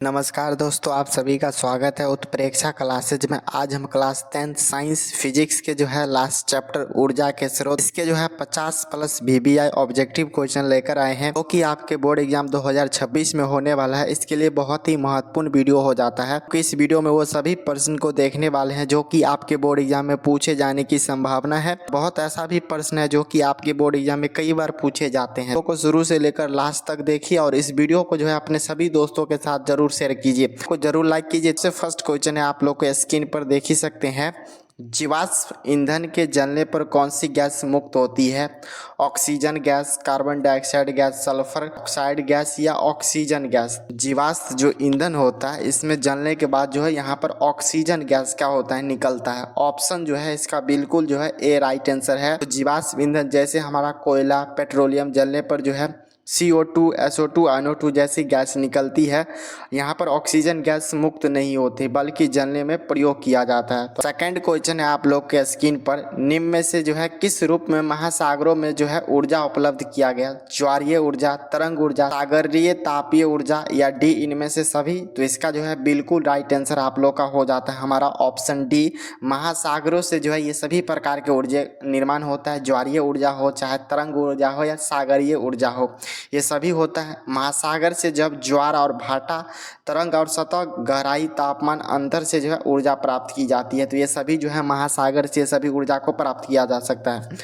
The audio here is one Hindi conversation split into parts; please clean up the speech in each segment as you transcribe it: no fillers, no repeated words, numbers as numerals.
नमस्कार दोस्तों, आप सभी का स्वागत है उत्प्रेक्षा क्लासेज में। आज हम क्लास 10 साइंस फिजिक्स के लास्ट चैप्टर ऊर्जा के स्रोत इसके 50 प्लस VBI ऑब्जेक्टिव क्वेश्चन लेकर आए हैं, जो कि आपके बोर्ड एग्जाम 2026 में होने वाला है। इसके लिए बहुत ही महत्वपूर्ण वीडियो हो जाता है, क्योंकि इस वीडियो में वो सभी प्रश्न को देखने वाले हैं जो कि आपके बोर्ड एग्जाम में पूछे जाने की संभावना है। बहुत ऐसा भी प्रश्न है जो कि आपके बोर्ड एग्जाम में कई बार पूछे जाते हैं। तो शुरू से लेकर लास्ट तक देखिए और इस वीडियो को अपने सभी दोस्तों के साथ जरूर शेयर कीजिए, को जरूर लाइक कीजिए। इससे फर्स्ट क्वेश्चन है, आप लोग को स्क्रीन पर देख ही सकते हैं। जीवाश्म ईंधन के जलने पर कौन सी गैस मुक्त होती है? Oxygen gas, carbon dioxide gas, sulphur oxide gas या ऑक्सीजन गैस? जीवाश्म जो ईंधन होता है इसमें जलने के बाद यहाँ पर ऑक्सीजन गैस क्या होता है, निकलता है। ऑप्शन इसका बिल्कुल ए राइट आंसर है। तो जीवाश्म ईंधन जैसे हमारा कोयला, पेट्रोलियम जलने पर CO2, SO2, NO2 जैसी गैस निकलती है। यहाँ पर ऑक्सीजन गैस मुक्त नहीं होती बल्कि जलने में प्रयोग किया जाता है। तो सेकंड क्वेश्चन है आप लोग के स्क्रीन पर, निम्न में से किस रूप में महासागरों में ऊर्जा उपलब्ध किया गया? ज्वारीय ऊर्जा, तरंग ऊर्जा, सागरीय तापीय ऊर्जा या डी इनमें से सभी? तो इसका बिल्कुल राइट आंसर आप लोग का हो जाता है हमारा ऑप्शन डी। महासागरों से ये सभी प्रकार के ऊर्जा निर्माण होता है। ज्वारीय ऊर्जा हो, चाहे तरंग ऊर्जा हो या सागरीय ऊर्जा हो, ये सभी होता है। महासागर से जब ज्वार और भाटा, तरंग और सतह, गहराई, तापमान, अंतर से ऊर्जा प्राप्त की जाती है। तो ये सभी महासागर से सभी ऊर्जा को प्राप्त किया जा सकता है।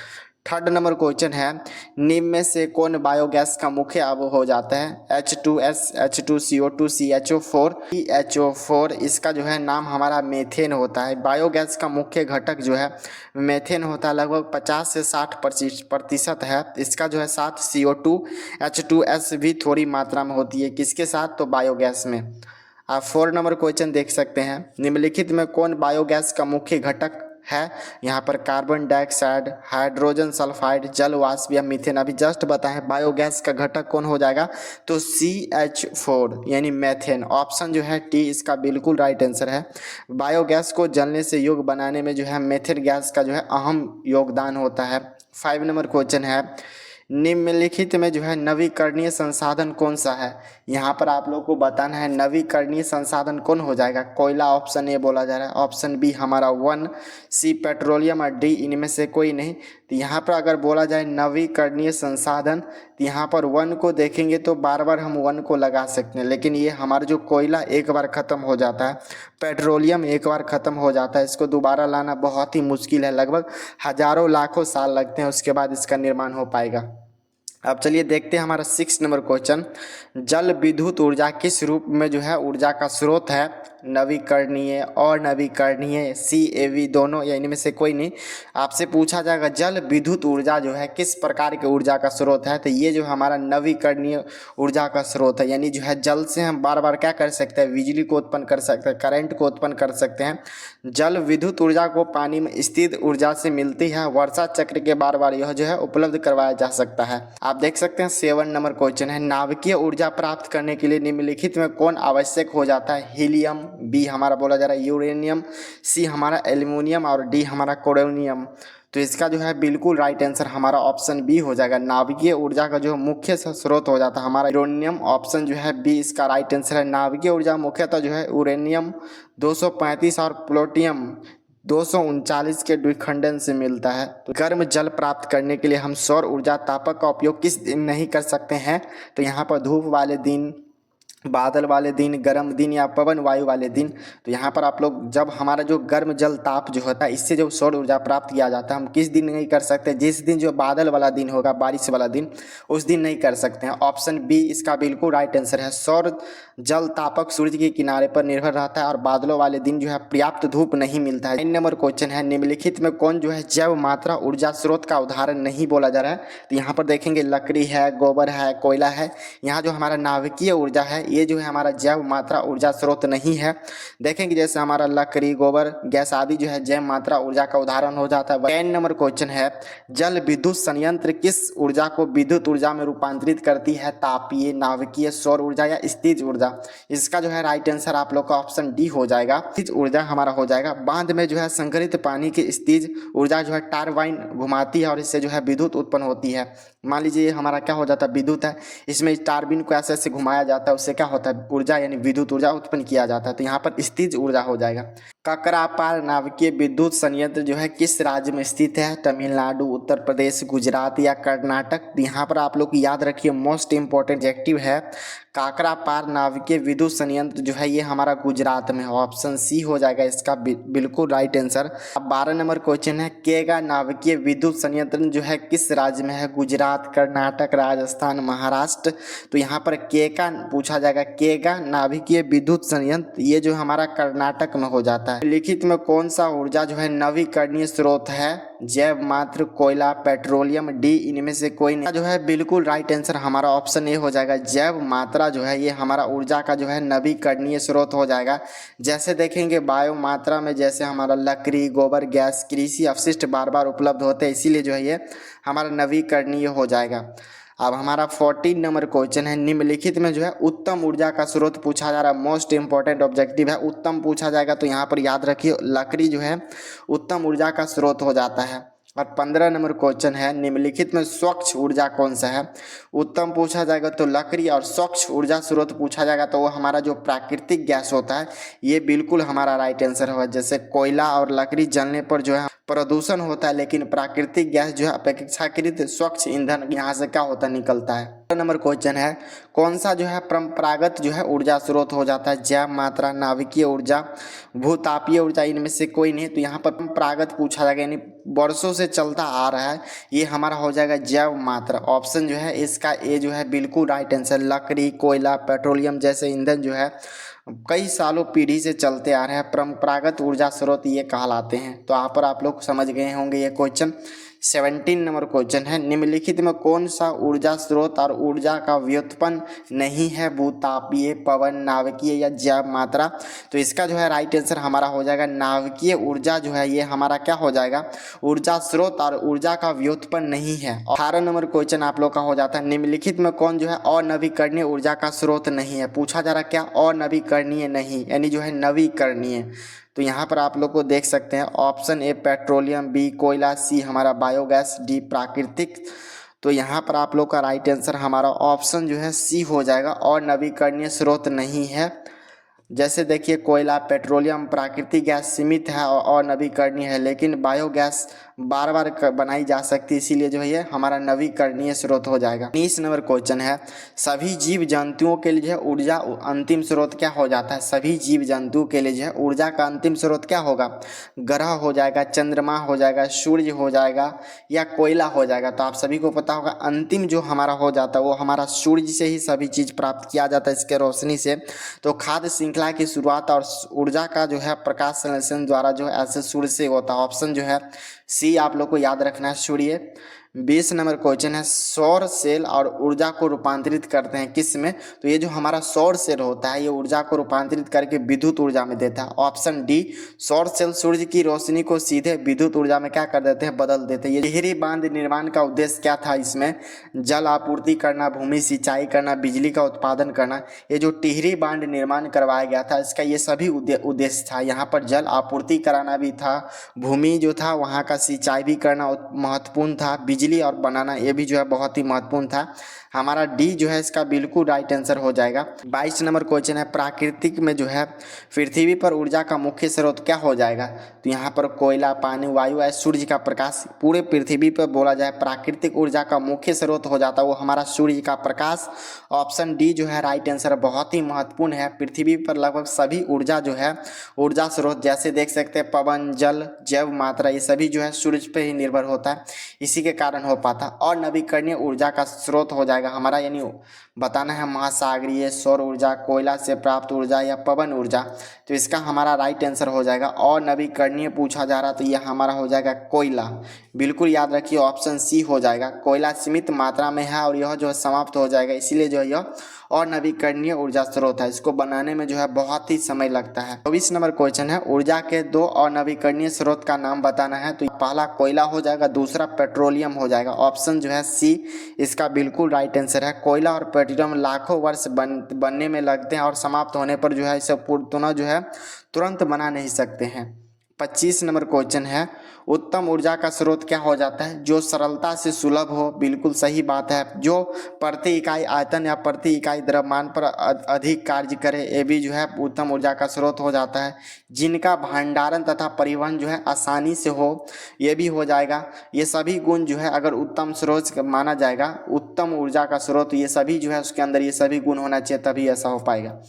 थर्ड नंबर क्वेश्चन है, निम्न में से कौन बायोगैस का मुख्य अवयव हो जाता है? H2S, H2CO2, CHO4, CHO4। इसका नाम हमारा मेथेन होता है। बायोगैस का मुख्य घटक मेथेन होता है, लगभग 50 से 60% है। इसका साथ CO2, H2S भी थोड़ी मात्रा में होती है। किसके साथ? तो बायोगैस में। आप 4 नंबर क्वेश्चन देख सकते हैं, निम्नलिखित में कौन बायोगैस का मुख्य घटक है? यहाँ पर कार्बन डाइऑक्साइड, हाइड्रोजन सल्फाइड, जल वाष्प या मीथेन? अभी जस्ट बताएं बायोगैस का घटक कौन हो जाएगा? तो CH4 यानी मेथेन। ऑप्शन टी इसका बिल्कुल राइट आंसर है। बायोगैस को जलने से योग्य बनाने में मेथेन गैस का अहम योगदान होता है। 5 नंबर क्वेश्चन है, निम्नलिखित में नवीकरणीय संसाधन कौन सा है? यहाँ पर आप लोग को बताना है नवीकरणीय संसाधन कौन हो जाएगा। कोयला ऑप्शन ए बोला जा रहा है, ऑप्शन बी हमारा 1, सी पेट्रोलियम और डी इनमें से कोई नहीं। तो यहाँ पर अगर बोला जाए नवीकरणीय संसाधन, तो यहाँ पर 1 को देखेंगे तो बार बार हम 1 को लगा सकते हैं, लेकिन ये हमारा जो कोयला एक बार ख़त्म हो जाता है, पेट्रोलियम एक बार ख़त्म हो जाता है, इसको दोबारा लाना बहुत ही मुश्किल है। लगभग हजारों लाखों साल लगते हैं, उसके बाद इसका निर्माण हो पाएगा। अब चलिए देखते हैं हमारा 6 नंबर क्वेश्चन, जल विद्युत ऊर्जा किस रूप में ऊर्जा का स्रोत है? नवीकरणीय और नवीकरणीय, CAV दोनों या इनमें से कोई नहीं। आपसे पूछा जाएगा जल विद्युत ऊर्जा किस प्रकार के ऊर्जा का स्रोत है? तो ये हमारा नवीकरणीय ऊर्जा का स्रोत है। यानी जल से हम बार बार क्या कर सकते हैं? बिजली को उत्पन्न कर सकते हैं, करंट को उत्पन्न कर सकते हैं। जल विद्युत ऊर्जा को पानी में स्थित ऊर्जा से मिलती है। वर्षा चक्र के बार बार यह उपलब्ध करवाया जा सकता है। आप देख सकते हैं 7 नंबर क्वेश्चन है, नाभिकीय ऊर्जा प्राप्त करने के लिए निम्नलिखित में कौन आवश्यक हो जाता है? हीलियम, बी हमारा बोला जा रहा है यूरेनियम, सी हमारा एल्युमिनियम और डी हमारा कोरोनियम। तो इसका बिल्कुल राइट आंसर हमारा ऑप्शन बी हो जाएगा। नाभिकीय ऊर्जा का मुख्य स्रोत हो जाता है हमारा यूरेनियम। ऑप्शन बी इसका राइट आंसर है। नाभिकीय ऊर्जा मुख्यतः यूरेनियम 235 और प्लूटोनियम 239 के द्विखंडन से मिलता है। तो गर्म जल प्राप्त करने के लिए हम सौर ऊर्जा तापक का उपयोग किस दिन नहीं कर सकते हैं? तो यहाँ पर धूप वाले दिन, बादल वाले दिन, गर्म दिन या पवन वायु वाले दिन। तो यहाँ पर आप लोग जब हमारा गर्म जल ताप होता है, इससे सौर ऊर्जा प्राप्त किया जाता है, हम किस दिन नहीं कर सकते? जिस दिन बादल वाला दिन होगा, बारिश वाला दिन, उस दिन नहीं कर सकते हैं। ऑप्शन बी इसका बिल्कुल राइट आंसर है। सौर जल तापक सूर्य के किनारे पर निर्भर रहता है और बादलों वाले दिन पर्याप्त धूप नहीं मिलता है। 9 नंबर क्वेश्चन है, निम्नलिखित में कौन जैव मात्रा ऊर्जा स्रोत का उदाहरण नहीं बोला जा रहा है? तो यहाँ पर देखेंगे लकड़ी है, गोबर है, कोयला है। यहाँ हमारा नाभिकीय ऊर्जा है, ये हमारा जैव मात्रा ऊर्जा स्रोत नहीं है। देखेंगे जैसे हमारा लकड़ी, गोबर, गैस आदि जैव मात्रा ऊर्जा का उदाहरण हो जाता है। 10 नंबर क्वेश्चन है, जल विद्युत संयंत्र किस ऊर्जा को विद्युत ऊर्जा में रूपांतरित करती है? तापीय, नाभिकीय, सौर ऊर्जा या स्थिज ऊर्जा? इसका राइट आंसर आप लोग का ऑप्शन डी हो जाएगा। स्थिज ऊर्जा हमारा हो जाएगा। बांध में संग्रहित पानी की स्थिज ऊर्जा टारबाइन घुमाती है और इससे विद्युत उत्पन्न होती है। मान लीजिए हमारा क्या हो जाता है, विद्युत है, इसमें टारबाइन को ऐसे घुमाया जाता है, उससे क्या होता है, ऊर्जा यानी विद्युत ऊर्जा उत्पन्न किया जाता है। तो यहाँ पर स्थिज ऊर्जा हो जाएगा। ककरापार नाभिकीय विद्युत संयंत्र जो है किस राज्य में स्थित है? तमिलनाडु, उत्तर प्रदेश, गुजरात या कर्नाटक? यहाँ पर आप लोग याद रखिए, मोस्ट इंपॉर्टेंट एडजेक्टिव है काकरापार नाभिकीय विद्युत संयंत्र जो है ये हमारा गुजरात में है। ऑप्शन सी हो जाएगा इसका बिल्कुल राइट आंसर। अब 12 नंबर क्वेश्चन है, केगा नाभिकीय विद्युत संयंत्र जो है किस राज्य में है? गुजरात, कर्नाटक, राजस्थान, महाराष्ट्र? तो यहाँ पर केगा पूछा जाएगा। केगा नाभिकीय विद्युत संयंत्र ये जो हमारा कर्नाटक में हो जाता है। लिखित में कौन सा ऊर्जा जो है नवीकरणीय स्रोत है? जैव मात्र, कोयला, पेट्रोलियम, डी इनमें से कोई नहीं जो है बिल्कुल राइट आंसर हमारा ऑप्शन ए हो जाएगा। जैव मात्रा जो है ये हमारा ऊर्जा का जो है नवीकरणीय स्रोत हो जाएगा। जैसे देखेंगे बायो मात्रा में जैसे हमारा लकड़ी, गोबर गैस, कृषि अपशिष्ट बार बार उपलब्ध होते हैं, इसीलिए जो है ये हमारा नवीकरणीय हो जाएगा। अब हमारा 14 नंबर क्वेश्चन है, निम्नलिखित में जो है उत्तम ऊर्जा का स्रोत पूछा जा रहा है। मोस्ट इंपॉर्टेंट ऑब्जेक्टिव है, उत्तम पूछा जाएगा तो यहाँ पर याद रखिए लकड़ी जो है उत्तम ऊर्जा का स्रोत हो जाता है। और 15 नंबर क्वेश्चन है, निम्नलिखित में स्वच्छ ऊर्जा कौन सा है? उत्तम पूछा जाएगा तो लकड़ी, और स्वच्छ ऊर्जा स्रोत पूछा जाएगा तो वो हमारा जो प्राकृतिक गैस होता है ये बिल्कुल हमारा राइट आंसर होगा। जैसे कोयला और लकड़ी जलने पर जो है प्रदूषण होता है, लेकिन प्राकृतिक गैस जो है अपेक्षाकृत स्वच्छ ईंधन यहाँ से क्या होता है, निकलता है। नंबर क्वेश्चन है, कौन सा जो है परंपरागत जो है ऊर्जा स्रोत हो जाता है? जैव मात्रा, नाभिकीय ऊर्जा, भूतापीय ऊर्जा, इनमें से कोई नहीं। तो यहाँ पर परंपरागत पूछा जाएगा यानी वर्षों से चलता आ रहा है, ये हमारा हो जाएगा जैव मात्रा। ऑप्शन जो है इसका ए जो है बिल्कुल राइट आंसर। लकड़ी, कोयला, पेट्रोलियम जैसे ईंधन जो है कई सालों पीढ़ी से चलते आ रहे हैं, परंपरागत ऊर्जा स्रोत ये कहलाते हैं। तो यहाँ पर आप लोग समझ गए होंगे ये क्वेश्चन। 17 नंबर क्वेश्चन है, निम्नलिखित में कौन सा ऊर्जा स्रोत और ऊर्जा का व्युत्पन्न नहीं है? भूतापीय, पवन, नाभिकीय या जैव मात्रा? तो इसका जो है राइट आंसर हमारा हो जाएगा नाभिकीय ऊर्जा जो है ये हमारा क्या हो जाएगा, ऊर्जा स्रोत और ऊर्जा का व्युत्पन्न नहीं है। 18 नंबर क्वेश्चन आप लोग का हो जाता है, निम्नलिखित में कौन जो है अनवीकरणीय ऊर्जा का स्रोत नहीं है? पूछा जा रहा क्या? अनवीकरणीय नहीं यानी जो है नवीकरणीय। तो यहाँ पर आप लोग को देख सकते हैं ऑप्शन ए पेट्रोलियम, बी कोयला, सी हमारा बायोगैस, डी प्राकृतिक। तो यहाँ पर आप लोग का राइट आंसर हमारा ऑप्शन जो है सी हो जाएगा, और नवीकरणीय स्रोत नहीं है। जैसे देखिए कोयला, पेट्रोलियम, प्राकृतिक गैस सीमित है और नवीकरणीय है, लेकिन बायोगैस बार बार बनाई जा सकती है, इसीलिए जो है ये हमारा नवीकरणीय स्रोत हो जाएगा। 19 नंबर क्वेश्चन है, सभी जीव जंतुओं के लिए ऊर्जा अंतिम स्रोत क्या हो जाता है? सभी जीव जंतुओं के लिए जो है ऊर्जा का अंतिम स्रोत क्या होगा? ग्रह हो जाएगा, चंद्रमा हो जाएगा, सूर्य हो जाएगा या कोयला हो जाएगा? तो आप सभी को पता होगा अंतिम जो हमारा हो जाता है वो हमारा सूर्य से ही सभी चीज़ प्राप्त किया जाता है, इसके रोशनी से। तो खाद्य श्रृंखला की शुरुआत और ऊर्जा का जो है प्रकाश संश्लेषण द्वारा जो है ऐसे सूर्य से होता है। ऑप्शन जो है सी आप लोग को याद रखना है, सूर्य। 20 नंबर क्वेश्चन है, सौर सेल और ऊर्जा को रूपांतरित करते हैं किस में? तो ये जो हमारा सौर सेल होता है ये ऊर्जा को रूपांतरित करके विद्युत ऊर्जा में देता है। ऑप्शन डी, सौर सेल सूर्य की रोशनी को सीधे विद्युत ऊर्जा में क्या कर देते हैं, बदल देते हैं। ये टिहरी बांध निर्माण का उद्देश्य क्या था? इसमें जल आपूर्ति करना, भूमि सिंचाई करना, बिजली का उत्पादन करना। ये जो टिहरी बांध निर्माण करवाया गया था इसका ये सभी उद्देश्य था। यहाँ पर जल आपूर्ति कराना भी था, भूमि जो था वहाँ का सिंचाई भी करना महत्वपूर्ण था, बिजली और बनाना ये भी जो है बहुत ही महत्वपूर्ण था। हमारा डी जो है इसका बिल्कुल राइट आंसर हो जाएगा। 22 नंबर क्वेश्चन है, प्राकृतिक में जो है पृथ्वी पर ऊर्जा का मुख्य स्रोत क्या हो जाएगा? तो यहाँ पर कोयला, पानी, वायु या सूर्य का प्रकाश। पूरे पृथ्वी पर बोला जाए प्राकृतिक ऊर्जा का मुख्य स्रोत हो जाता है वो हमारा सूर्य का प्रकाश। ऑप्शन डी जो है राइट आंसर बहुत ही महत्वपूर्ण है। पृथ्वी पर लगभग सभी ऊर्जा जो है ऊर्जा स्रोत जैसे देख सकते हैं पवन, जल, जैव मात्रा ये सभी जो है सूर्य पर ही निर्भर होता है, इसी के कारण हो पाता। और नवीकरणीय ऊर्जा का स्रोत हो जाएगा हमारा, यानी बताना है महासागरीय, सौर ऊर्जा, कोयला से प्राप्त ऊर्जा या पवन ऊर्जा। तो इसका हमारा राइट आंसर हो जाएगा। और नवीकरणीय पूछा जा रहा तो यह हमारा हो जाएगा कोयला। बिल्कुल याद रखिए ऑप्शन सी हो जाएगा। कोयला सीमित मात्रा में है और यह जो है समाप्त हो जाएगा, इसीलिए जो है यह और नवीकरणीय ऊर्जा स्रोत है। इसको बनाने में जो है बहुत ही समय लगता है। 24 नंबर क्वेश्चन है, ऊर्जा के दो और नवीकरणीय स्रोत का नाम बताना है। तो पहला कोयला हो जाएगा, दूसरा पेट्रोलियम हो जाएगा। ऑप्शन जो है सी इसका बिल्कुल राइट आंसर है। कोयला और पेट्रोलियम लाखों वर्ष बनने में लगते हैं और समाप्त होने पर जो है इसे पुनः जो है तुरंत बना नहीं सकते हैं। 25 नंबर क्वेश्चन है, उत्तम ऊर्जा का स्रोत क्या हो जाता है? जो सरलता से सुलभ हो। बिल्कुल सही बात है। जो प्रति इकाई आयतन या प्रति इकाई द्रव्यमान पर अधिक कार्य करे, ये भी जो है उत्तम ऊर्जा का स्रोत हो जाता है। जिनका भंडारण तथा परिवहन जो है आसानी से हो, ये भी हो जाएगा। ये सभी गुण जो है अगर उत्तम स्रोत माना जाएगा, उत्तम ऊर्जा का स्रोत, ये सभी जो है उसके अंदर ये सभी गुण होना चाहिए, तभी ऐसा हो पाएगा।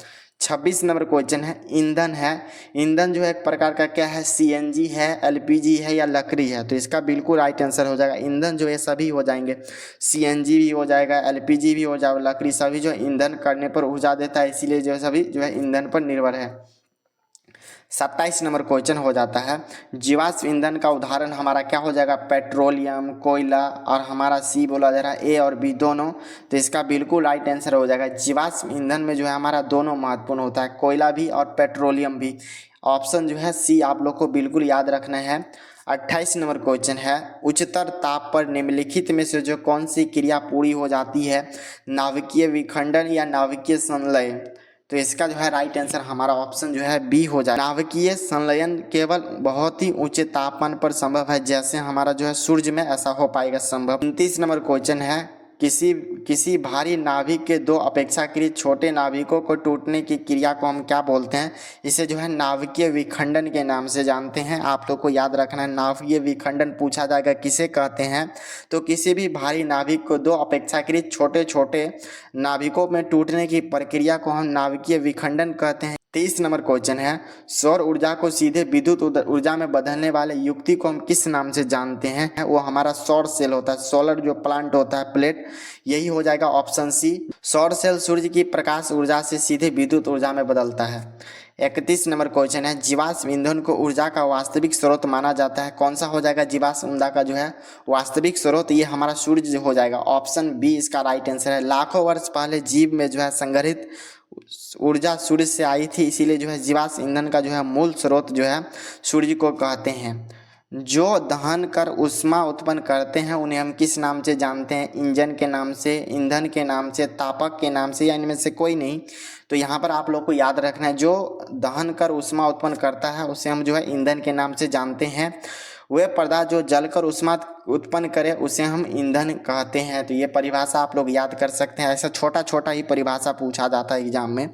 26 नंबर क्वेश्चन है, ईंधन है। ईंधन जो है एक प्रकार का क्या है? सीएनजी है, एलपीजी है या लकड़ी है? तो इसका बिल्कुल राइट आंसर हो जाएगा ईंधन जो है सभी हो जाएंगे। सीएनजी भी हो जाएगा, एलपीजी भी हो जाएगा, लकड़ी, सभी जो ईंधन करने पर ऊर्जा देता है, इसीलिए जो है सभी जो है ईंधन पर निर्भर है। 27 नंबर क्वेश्चन हो जाता है, जीवाश्म ईंधन का उदाहरण हमारा क्या हो जाएगा? पेट्रोलियम, कोयला, और हमारा सी बोला जा रहा है ए और बी दोनों। तो इसका बिल्कुल राइट आंसर हो जाएगा। जीवाश्म ईंधन में जो है हमारा दोनों महत्वपूर्ण होता है, कोयला भी और पेट्रोलियम भी। ऑप्शन जो है सी आप लोग को बिल्कुल याद रखना है। 28 नंबर क्वेश्चन है, उच्चतर ताप पर निम्नलिखित में से जो कौन सी क्रिया पूरी हो जाती है? नाभिकीय विखंडन या नाभिकीय संलय? तो इसका जो है राइट आंसर हमारा ऑप्शन जो है बी हो जाए। नाभिकीय संलयन केवल बहुत ही ऊंचे तापमान पर संभव है, जैसे हमारा जो है सूर्य में ऐसा हो पाएगा संभव। 29 नंबर क्वेश्चन है, किसी भारी नाभिक के दो अपेक्षाकृत छोटे नाभिकों को टूटने की क्रिया को हम क्या बोलते हैं? इसे जो है नाभिकीय विखंडन के नाम से जानते हैं। आप लोग को याद रखना है, नाभिकीय विखंडन पूछा जाएगा किसे कहते हैं, तो किसी भी भारी नाभिक को दो अपेक्षाकृत छोटे छोटे नाभिकों में टूटने की प्रक्रिया को हम नाभिकीय विखंडन कहते हैं। 30 नंबर क्वेश्चन है, सौर ऊर्जा को सीधे विद्युत ऊर्जा में बदलने वाले युक्ति को हम किस नाम से जानते हैं? वो हमारा सौर सेल होता है, सोलर जो प्लांट होता है, प्लेट, यही हो जाएगा ऑप्शन सी। सौर सेल सूर्य की प्रकाश ऊर्जा से सीधे विद्युत ऊर्जा में बदलता है। 31 नंबर क्वेश्चन है, जीवाश्म ईंधन को ऊर्जा का वास्तविक स्रोत माना जाता है, कौन सा हो जाएगा जीवाश्म ईंधन का जो है वास्तविक स्रोत? ये हमारा सूर्य हो जाएगा, ऑप्शन बी इसका राइट आंसर है। लाखों वर्ष पहले जीव में जो है संग्रहित ऊर्जा सूर्य से आई थी, इसीलिए जो है जीवाश्म ईंधन का जो है मूल स्रोत जो है सूर्य को कहते हैं। जो दहन कर ऊष्मा उत्पन्न करते हैं उन्हें हम किस नाम से जानते हैं? इंजन के नाम से, ईंधन के नाम से, तापक के नाम से, या इनमें से कोई नहीं? तो यहाँ पर आप लोग को याद रखना है, जो दहन कर ऊष्मा उत्पन्न करता है उसे हम जो है ईंधन के नाम से जानते हैं। वह पदार्थ जो जलकर ऊष्मा उत्पन्न करे उसे हम ईंधन कहते हैं। तो ये परिभाषा आप लोग याद कर सकते हैं, ऐसा छोटा छोटा ही परिभाषा पूछा जाता है एग्जाम में।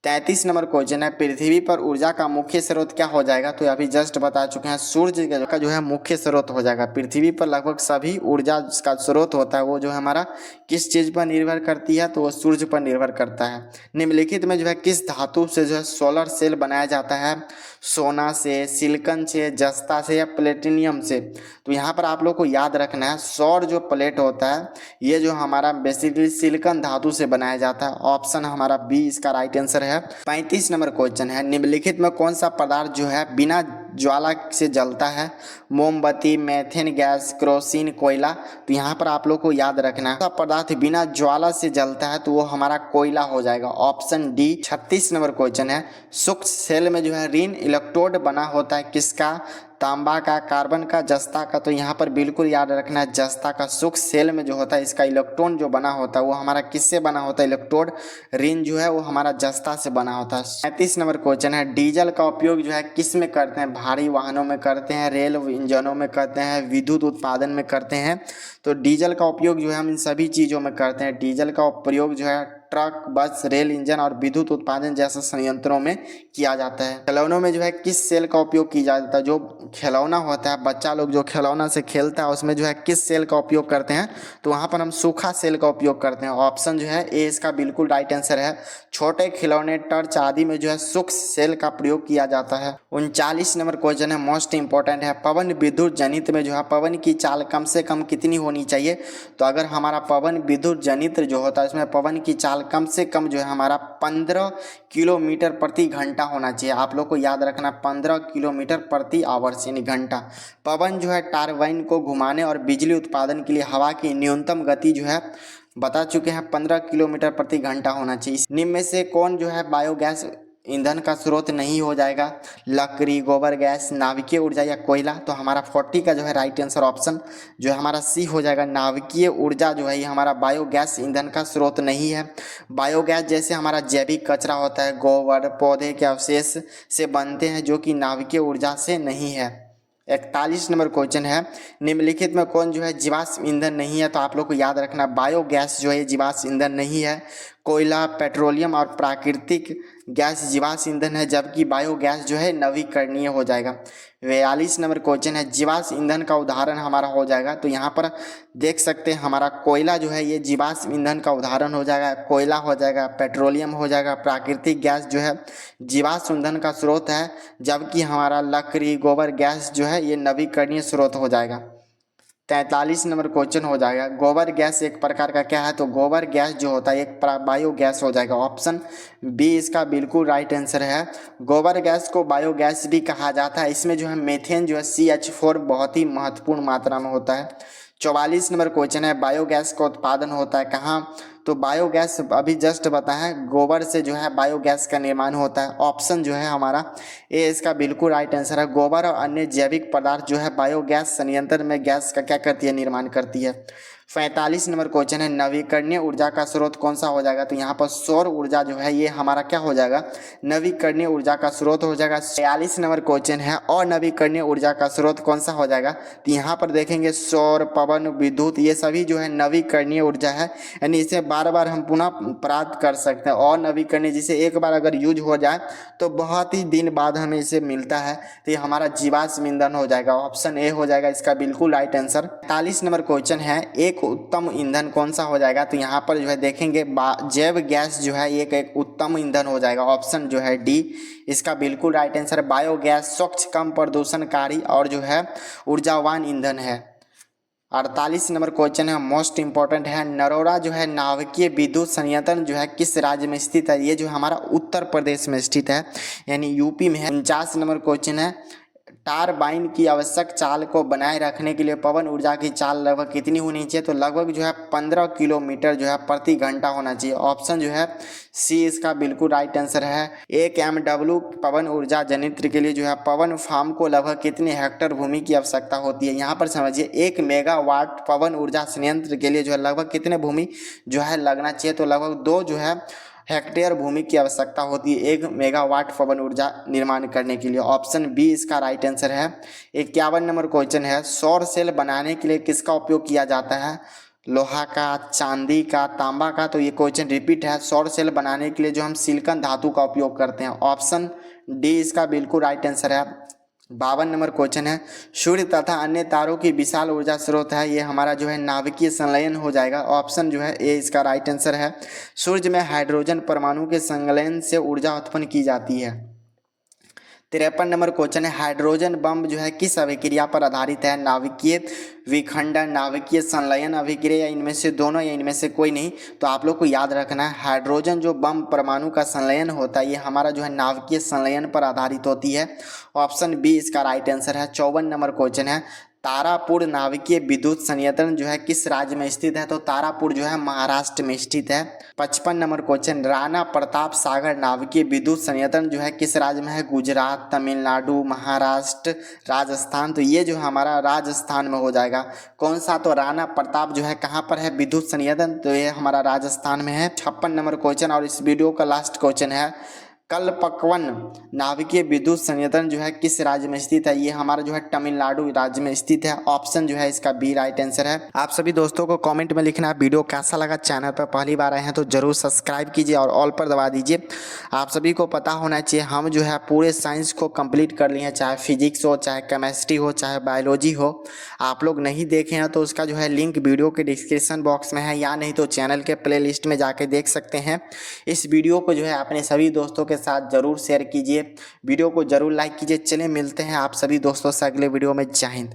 33 नंबर क्वेश्चन है, पृथ्वी पर ऊर्जा का मुख्य स्रोत क्या हो जाएगा? तो अभी जस्ट बता चुके हैं, सूर्य का जो है मुख्य स्रोत हो जाएगा। पृथ्वी पर लगभग सभी ऊर्जा का स्रोत होता है, वो जो हमारा किस चीज़ पर निर्भर करती है? तो वो सूर्य पर निर्भर करता है। निम्नलिखित में जो है किस धातु से जो है सोलर सेल बनाया जाता है? सोना से, सिलिकॉन से, जस्ता से या प्लेटिनियम से? तो यहाँ पर आप लोग को याद रखना है, सौर जो प्लेट होता है ये जो हमारा बेसिकली सिलिकॉन धातु से बनाया जाता है, ऑप्शन हमारा बी इसका राइट आंसर है। 35 नंबर क्वेश्चन है, निम्नलिखित में कौन सा पदार्थ जो है बिना ज्वाला से जलता है? मोमबत्ती, मेथेन गैस, केरोसिन, कोयला? तो यहाँ पर आप लोग को याद रखना है, पदार्थ बिना ज्वाला से जलता है तो वो हमारा कोयला हो जाएगा, ऑप्शन डी। 36 नंबर क्वेश्चन है, सूक्ष्म सेल में जो है ऋण इलेक्ट्रोड बना होता है किसका? तांबा का, कार्बन का, जस्ता का? तो यहाँ पर बिल्कुल याद रखना है जस्ता का। सूक्ष्म सेल में जो होता है इसका इलेक्ट्रॉन जो बना होता है वो हमारा किससे बना होता है? इलेक्ट्रोड, रिंग जो है वो हमारा जस्ता से बना होता है। 37 नंबर क्वेश्चन है, डीजल का उपयोग जो है किस में करते हैं? भारी वाहनों में करते हैं, रेल इंजनों में करते हैं, विद्युत उत्पादन में करते हैं? तो डीजल का उपयोग जो है हम इन सभी चीज़ों में करते हैं। डीजल का प्रयोग जो है ट्रक, बस, रेल इंजन और विद्युत उत्पादन जैसे संयंत्रों में किया जाता है। खिलौनों में जो है किस सेल का उपयोग किया जाता है? जो खिलौना होता है, बच्चा लोग जो खिलौना से खेलता है उसमें जो है किस सेल का उपयोग करते हैं? तो वहाँ पर हम सूखा सेल का उपयोग करते हैं, ऑप्शन जो है ए इसका बिल्कुल राइट आंसर है। छोटे खिलौने, टर्च आदि में जो है सूक्ष्म सेल का प्रयोग किया जाता है। 39 नंबर क्वेश्चन है, मोस्ट इंपॉर्टेंट है, पवन विद्युत जनित्र में जो है पवन की चाल कम से कम कितनी होनी चाहिए? तो अगर हमारा पवन विद्युत जनित्र जो होता है उसमें पवन की चाल कम से कम जो है हमारा 15 किलोमीटर प्रति घंटा होना चाहिए। आप लोग को याद रखना 15 किलोमीटर प्रति आवर्स यानी घंटा। पवन जो है टारबाइन को घुमाने और बिजली उत्पादन के लिए हवा की न्यूनतम गति जो है बता चुके हैं 15 किलोमीटर प्रति घंटा होना चाहिए। निम्न में से कौन जो है बायोगैस ईंधन का स्रोत नहीं हो जाएगा। लकड़ी, गोबर गैस, नाभिकीय ऊर्जा या कोयला। तो हमारा 40 का जो है राइट आंसर ऑप्शन जो है हमारा सी हो जाएगा। नाभिकीय ऊर्जा जो है ये हमारा बायोगैस ईंधन का स्रोत नहीं है। बायोगैस जैसे हमारा जैविक कचरा होता है, गोबर, पौधे के अवशेष से बनते हैं, जो कि नाभिकीय ऊर्जा से नहीं है। 41 नंबर क्वेश्चन है, निम्नलिखित में कौन जो है जीवाश्म ईंधन नहीं है? तो आप लोग को याद रखना बायोगैस जो है जीवाश्म ईंधन नहीं है। कोयला, पेट्रोलियम और प्राकृतिक गैस जीवाश्म ईंधन है, जबकि बायोगैस जो है नवीकरणीय हो जाएगा। 42 नंबर क्वेश्चन है, जीवाश्म ईंधन का उदाहरण हमारा हो जाएगा। तो यहाँ पर देख सकते हैं हमारा कोयला जो है ये जीवाश्म ईंधन का उदाहरण हो जाएगा। कोयला हो जाएगा, पेट्रोलियम हो जाएगा, प्राकृतिक गैस जो है जीवाश्म ईंधन का स्रोत है, जबकि हमारा लकड़ी, गोबर गैस जो है ये नवीकरणीय स्रोत हो जाएगा। 43 नंबर क्वेश्चन हो जाएगा, गोबर गैस एक प्रकार का क्या है? तो गोबर गैस जो होता है एक बायोगैस हो जाएगा। ऑप्शन बी इसका बिल्कुल राइट आंसर है। गोबर गैस को बायोगैस भी कहा जाता है। इसमें जो है मीथेन जो है CH4 बहुत ही महत्वपूर्ण मात्रा में होता है। 44 नंबर क्वेश्चन है, बायोगैस का उत्पादन होता है कहाँ? तो बायोगैस अभी जस्ट बताया, गोबर से जो है बायोगैस का निर्माण होता है। ऑप्शन जो है हमारा ए इसका बिल्कुल राइट आंसर है। गोबर और अन्य जैविक पदार्थ जो है बायोगैस संयंत्र में गैस का क्या करती है? निर्माण करती है। 45 नंबर क्वेश्चन है, नवीकरणीय ऊर्जा का स्रोत कौन सा हो जाएगा? तो यहाँ पर सौर ऊर्जा जो है ये हमारा क्या हो जाएगा? नवीकरणीय ऊर्जा का स्रोत हो जाएगा। 46 नंबर क्वेश्चन है, और नवीकरणीय ऊर्जा का स्रोत कौन सा हो जाएगा? तो यहाँ पर देखेंगे सौर, पवन, विद्युत ये सभी जो है नवीकरणीय ऊर्जा है, यानी इसे बार बार हम पुनः प्राप्त कर सकते हैं। और नवीकरणीय जिसे एक बार अगर यूज हो जाए तो बहुत ही दिन बाद हमें इसे मिलता है, तो ये हमारा जीवाश्म ईंधन हो जाएगा। ऑप्शन ए हो जाएगा इसका बिल्कुल राइट आंसर। 45 नंबर क्वेश्चन है, एक उत्तम ईंधन कौन सा हो जाएगा? तो यहाँ पर जो है देखेंगे जैव गैस जो है एक उत्तम ईंधन हो जाएगा। ऑप्शन जो है डी इसका बिल्कुल राइट आंसर। बायोगैस स्वच्छ, कम प्रदूषणकारी और जो है ऊर्जावान ईंधन है। 48 नंबर क्वेश्चन है, मोस्ट इंपॉर्टेंट है, नरोरा जो है नाभिकीय विद्युत संयंत्र जो है किस राज्य में स्थित है? ये जो हमारा उत्तर प्रदेश में स्थित है, यानी यूपी में है। 49 नंबर क्वेश्चन है, टारबाइन की आवश्यक चाल को बनाए रखने के लिए पवन ऊर्जा की चाल लगभग कितनी होनी चाहिए? तो लगभग जो है 15 किलोमीटर जो है प्रति घंटा होना चाहिए। ऑप्शन जो है सी इसका बिल्कुल राइट आंसर है। 1 MW पवन ऊर्जा जनित्र के लिए जो है पवन फार्म को लगभग कितने हेक्टेयर भूमि की आवश्यकता होती है? यहाँ पर समझिए 1 मेगावाट पवन ऊर्जा संयंत्र के लिए जो है लगभग कितने भूमि जो है लगना चाहिए? तो लगभग 2 जो है हेक्टेयर भूमि की आवश्यकता होती है 1 मेगावाट पवन ऊर्जा निर्माण करने के लिए। ऑप्शन बी इसका राइट आंसर है। 51 नंबर क्वेश्चन है, सौर सेल बनाने के लिए किसका उपयोग किया जाता है? लोहा का, चांदी का, तांबा का? तो ये क्वेश्चन रिपीट है। सौर सेल बनाने के लिए जो हम सिलिकॉन धातु का उपयोग करते हैं। ऑप्शन डी इसका बिल्कुल राइट आंसर है। 52 नंबर क्वेश्चन है, सूर्य तथा अन्य तारों की विशाल ऊर्जा स्रोत है, ये हमारा जो है नाभिकीय संलयन हो जाएगा। ऑप्शन जो है ए इसका राइट आंसर है। सूर्य में हाइड्रोजन परमाणु के संलयन से ऊर्जा उत्पन्न की जाती है। 53 नंबर क्वेश्चन है, हाइड्रोजन बम जो है किस अभिक्रिया पर आधारित है? नाभिकीय विखंडन, नाभिकीय संलयन अभिक्रिया, या इनमें से दोनों, या इनमें से कोई नहीं? तो आप लोग को याद रखना है हाइड्रोजन जो बम परमाणु का संलयन होता है ये हमारा जो है नाभिकीय संलयन पर आधारित होती है। ऑप्शन बी इसका राइट आंसर है। 54 नंबर क्वेश्चन है, तारापुर नाभिकीय विद्युत संयंत्र जो है किस राज्य में स्थित है? तो तारापुर जो है महाराष्ट्र में स्थित है। 55 नंबर क्वेश्चन, राणा प्रताप सागर नाभिकीय विद्युत संयंत्र जो है किस राज्य में है? गुजरात, तमिलनाडु, महाराष्ट्र, राजस्थान? तो ये जो हमारा राजस्थान में हो जाएगा। कौन सा? तो राणा प्रताप जो है कहाँ पर है विद्युत संयंत्र? तो ये हमारा राजस्थान में है। 56 नंबर क्वेश्चन और इस वीडियो का लास्ट क्वेश्चन है, कल्पक्वन नाभिकीय विद्युत संयंत्र जो है किस राज्य में स्थित है? ये हमारा जो है तमिलनाडु राज्य में स्थित है। ऑप्शन जो है इसका बी राइट आंसर है। आप सभी दोस्तों को कमेंट में लिखना है वीडियो कैसा लगा। चैनल पर पहली बार आए हैं तो जरूर सब्सक्राइब कीजिए और ऑल पर दबा दीजिए। आप सभी को पता होना चाहिए हम जो है पूरे साइंस को कंप्लीट कर लिए हैं, चाहे फिजिक्स हो, चाहे केमिस्ट्री हो, चाहे बायोलॉजी हो। आप लोग नहीं देखे हैं तो उसका जो है लिंक वीडियो के डिस्क्रिप्शन बॉक्स में है, या नहीं तो चैनल के प्ले लिस्ट में जाके देख सकते हैं। इस वीडियो को जो है अपने सभी दोस्तों के साथ जरूर शेयर कीजिए, वीडियो को जरूर लाइक कीजिए। चलिए मिलते हैं आप सभी दोस्तों से अगले वीडियो में। जय हिंद।